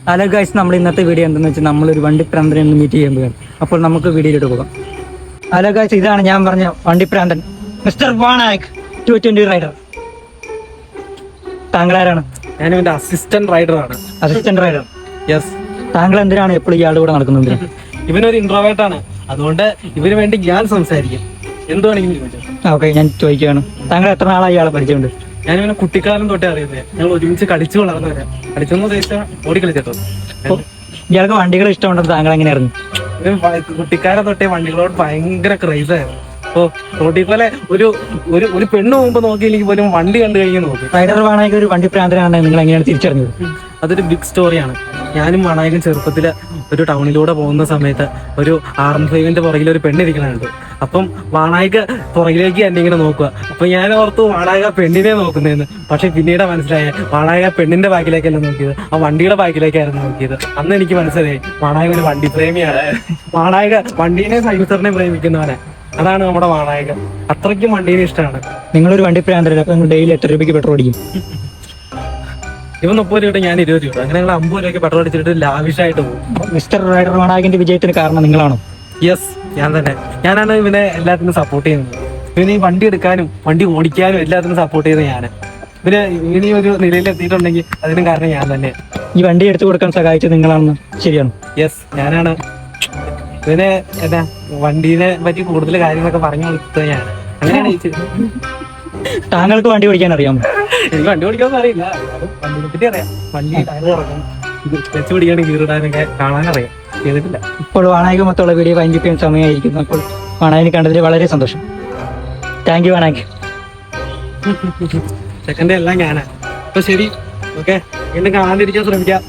Hello guys, നമ്മൾ ഇന്നത്തെ video എന്തെന്ന് വെച്ചാൽ നമ്മളൊരു വണ്ടിപ്രാന്തനെ ഒന്ന് മീറ്റ് ചെയ്യാൻ പോവുകയാണ്. അപ്പോൾ നമുക്ക് വീഡിയോയിലോട്ട് പോകാം. ഹലോ ഗൈസ്, ഇതാണ് ഞാൻ പറഞ്ഞ വണ്ടിപ്രാന്തൻ മിസ്റ്റർ വാണായക് 220 റൈഡർ. താങ്കൾ ആരാണ്? ഞാനും എന്റെ അസിസ്റ്റന്റ് റൈഡറാണ്. Assistant rider? യെസ്. താങ്കൾ എന്തിനാണ് എപ്പോഴും ഇയാളുടെ കൂടെ നടക്കുന്നത്? ഇവനൊരു ഇൻട്രോവേർട്ടാണ്, അതുകൊണ്ട് ഇവന് വേണ്ടി ഞാൻ സംസാരിക്കും. എന്ത് വേണമെങ്കിലും ചോദിച്ചു. ഓക്കെ, ഞാൻ ചോദിക്കുകയാണ്, താങ്കൾ എത്ര നാളായി ഇയാളെ പരിചയമുണ്ട്? ഞാനിവനെ കുട്ടിക്കാലം തൊട്ടേ അറിയുന്നത്. ഞങ്ങൾ ഒരുമിച്ച് കളിച്ചു വളർന്നവരാ. കളിച്ചെന്ന് ഉദ്ദേശിച്ചാൽ ഓടിക്കളിച്ചിട്ടോ. ഇയാൾക്ക് വണ്ടികൾ ഇഷ്ടമുണ്ടെന്ന് താങ്കൾ എങ്ങനെ അറിഞ്ഞു? കുട്ടിക്കാലം തൊട്ടേ വണ്ടികളോട് ഭയങ്കര ക്രൈസായിരുന്നു. അപ്പോ റോഡിൽ പോലെ ഒരു പെണ്ണ് പോകുമ്പോ നോക്കിയില്ലെങ്കിൽ പോലും വണ്ടി കണ്ടു കഴിഞ്ഞാൽ നോക്കും. റൈഡർ വാണായക് ഒരു വണ്ടിപ്രാന്തനാണ്, നിങ്ങൾ എങ്ങനെയാണ് തിരിച്ചറിഞ്ഞത്? അതൊരു ബിഗ് സ്റ്റോറിയാണ്. ഞാനും വാണായകൻ ചെറുപ്പത്തില് ഒരു ടൗണിലൂടെ പോകുന്ന സമയത്ത് ഒരു R15 പുറകിൽ ഒരു പെണ്ണിരിക്കണുണ്ട്. അപ്പം വാണായക പുറകിലേക്ക് എന്നെ ഇങ്ങനെ നോക്കുക. അപ്പൊ ഞാൻ ഓർത്തു വാണായക പെണ്ണിനെ നോക്കുന്നതെന്ന്. പക്ഷെ പിന്നീട് മനസ്സിലായ വാണായക പെണ്ണിന്റെ ബാക്കിലേക്കല്ല നോക്കിയത്, ആ വണ്ടിയുടെ ബാക്കിലേക്കായിരുന്നു നോക്കിയത്. അന്ന് എനിക്ക് മനസ്സിലായി വാണായക ഒരു വണ്ടി പ്രേമിയാണ്. വാണായക വണ്ടീനെ സൈൻസറിനെ പ്രേമിക്കുന്നവനെ. അതാണ് നമ്മുടെ വാണായകൻ. അത്രയ്ക്കും വണ്ടീനെ ഇഷ്ടമാണ്. നിങ്ങളൊരു വണ്ടിപ്രാന്തരല്ല, അപ്പൊ നിങ്ങൾ ഡെയിലി എത്ര രൂപയ്ക്ക് പെട്രോൾ അടിക്കും? ഇവൻ 30 രൂപ, ഞാൻ 20 രൂപ. അങ്ങനെ ഞങ്ങൾ 50 രൂപയ്ക്ക് പെട്രോൾ അടിച്ചിട്ട് ലാവിഷായിട്ട് പോകും. മിസ്റ്റർ റൈഡർ വാണായകിന്റെ വിജയത്തിന് കാരണം നിങ്ങളാണോ? യെസ്, ഞാൻ തന്നെ. ഞാനാണ് ഇവനെ എല്ലാത്തിനും സപ്പോർട്ട് ചെയ്യുന്നത്. ഇവന് ഈ വണ്ടി എടുക്കാനും വണ്ടി ഓടിക്കാനും എല്ലാത്തിനും സപ്പോർട്ട് ചെയ്യുന്നത് ഞാൻ. ഇവന് ഒരു നിലയിൽ എത്തിയിട്ടുണ്ടെങ്കിൽ അതിനും കാരണം ഞാൻ തന്നെ. ഈ വണ്ടി എടുത്തു കൊടുക്കാൻ സഹായിച്ചത് നിങ്ങളാണെന്ന് ശരിയാണ്? യെസ്, ഞാനാണ്. ഇവന് എന്താ വണ്ടീനെ പറ്റി കൂടുതൽ കാര്യങ്ങളൊക്കെ പറഞ്ഞു കൊടുത്തത് ഞാൻ. അങ്ങനെയാണ്. താങ്കൾക്ക് വണ്ടി ഓടിക്കാൻ അറിയാമോ? എനിക്ക് വണ്ടി ഓടിക്കാനൊന്നും അറിയില്ല, വണ്ടിനെ പറ്റി അറിയാം. വണ്ടി ടയർ ഇറക്കും, വെച്ച് പിടിക്കാനും കീറിടാനൊക്കെ കാണാനറിയാം. ചെയ്തിട്ടില്ല. ഇപ്പോൾ വാണായക മൊത്തമുള്ള വീഡിയോ വൈൻഡപ്പ് ചെയ്യാൻ സമയമായിരിക്കുന്നു. അപ്പോൾ വാണായനെ കണ്ടതിൽ വളരെ സന്തോഷം. Thank you വാണായക്. സെക്കൻഡ് എല്ലാം ഞാനാ. അപ്പൊ ശരി, ഓക്കെ, വീണ്ടും കാണാണ്ടിരിക്കാൻ ശ്രമിക്കാം.